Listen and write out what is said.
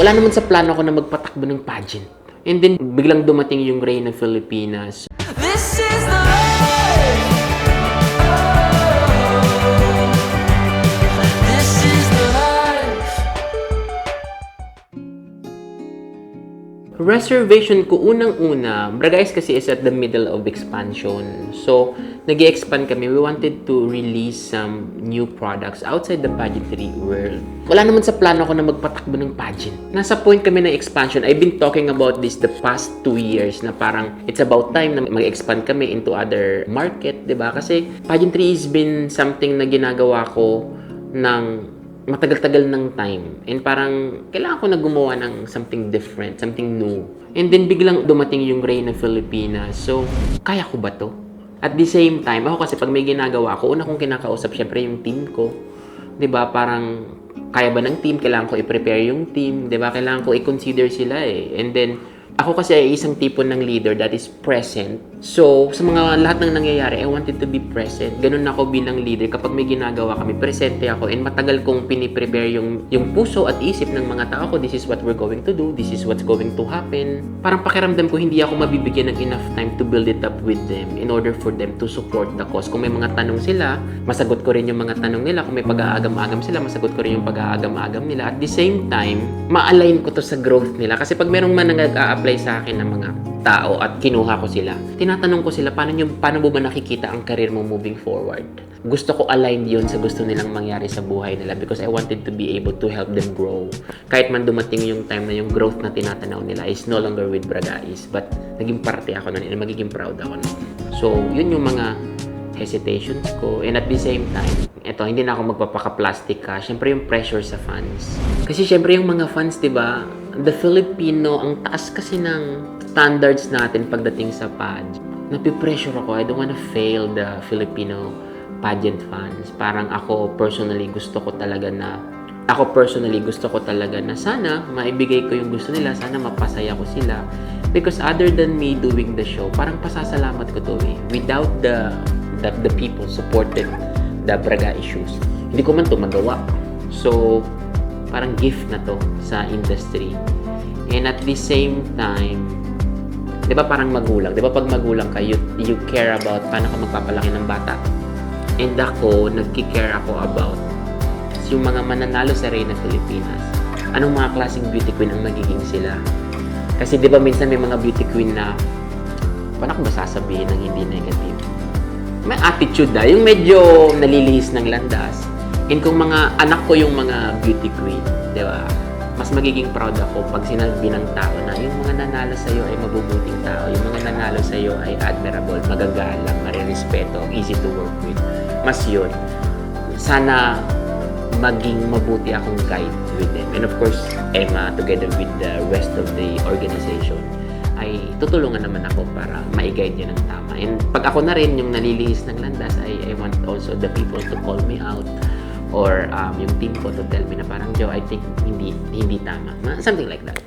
Wala naman sa plano ko na magpatakbo ng pageant. And then, biglang dumating yung Reyna Filipinas. This is the life. This is the life. Reservation ko unang-una, Bragais kasi is at the middle of expansion. So, nag-i-expand kami. We wanted to release some new products outside the pageantry world. Wala naman sa plano ko na magpatakbo ng pageant. Nasa point kami ng expansion. I've been talking about this the past 2 years na parang it's about time na mag-expand kami into other market, 'di ba? Kasi pageantry has been something na ginagawa ko ng matagal-tagal ng time. And parang kailangan ko na gumawa ng something different, something new. And then biglang dumating yung Reyna Filipinas. So, kaya ko ba to? At the same time, ako kasi pag may ginagawa ako, una kong kinakausap syempre yung team ko. 'Di ba? Parang kaya ba ng team? Kailangan ko i-prepare yung team, 'di ba? Kailangan ko i-consider sila eh. And then ako kasi ay isang tipo ng leader that is present. So, sa mga lahat ng nangyayari, I wanted to be present. Ganun ako bilang leader. Kapag may ginagawa kami, presente ako. And matagal kong piniprepare yung puso at isip ng mga tao ko. This is what we're going to do. This is what's going to happen. Parang pakiramdam ko, hindi ako mabibigyan ng enough time to build it up with them in order for them to support the cause. Kung may mga tanong sila, masagot ko rin yung mga tanong nila. Kung may pag-aagam-agam sila, masagot ko rin yung pag-aagam-agam nila. At the same time, ma-align ko to sa growth nila. Kasi pag merong man nag-a-apply sa akin ng mga tao at kinuha ko sila, tinatanong ko sila, paano mo ba nakikita ang career mo moving forward? Gusto ko aligned yun sa gusto nilang mangyari sa buhay nila because I wanted to be able to help them grow. Kahit man dumating yung time na yung growth na tinatanaw nila is no longer with Bragais, but naging parte ako nun and magiging proud ako nun. So, yun yung mga hesitations ko. And at the same time, eto, hindi na ako magpapaka-plastic ka. Siyempre yung pressure sa fans. Kasi siyempre yung mga fans, diba, the Filipino, ang taas kasi ng standards natin pagdating sa pageant. Napipressure ako. I don't wanna fail the Filipino pageant fans. Parang ako personally gusto ko talaga na sana maibigay ko yung gusto nila, sana mapasaya ko sila. Because other than me doing the show, parang pasasalamat ko to eh. Without the people supported the Braga issues, hindi ko man to magawa. So, parang gift na to sa industry. And at the same time, di ba parang magulang? Di ba pag magulang ka, you care about paano ka magpapalaki ng bata. And ako, nagki-care ako about yung mga mananalo sa Reyna Filipinas. Anong mga klaseng beauty queen ang magiging sila? Kasi di ba minsan may mga beauty queen na paano ko ba sasabihin ng hindi negative? May attitude yung medyo nalilihis ng landas. And kung mga anak ko yung mga beauty queen, di ba? Mas magiging proud ako pag sinabi ng tao na yung mga nanalo sa'yo ay mabubuting tao, yung mga nanalo sa'yo ay admirable, magagalang, marirespeto, easy to work with. Mas yun. Sana maging mabuti akong guide with them. And of course, Emma, together with the rest of the organization, ay tutulungan naman ako para ma-guide niya ng tama. And pag ako na rin yung nalilihis ng landas, I want also the people to call me out or yung team ko to tell me na parang, Joe, I think hindi tama. Something like that.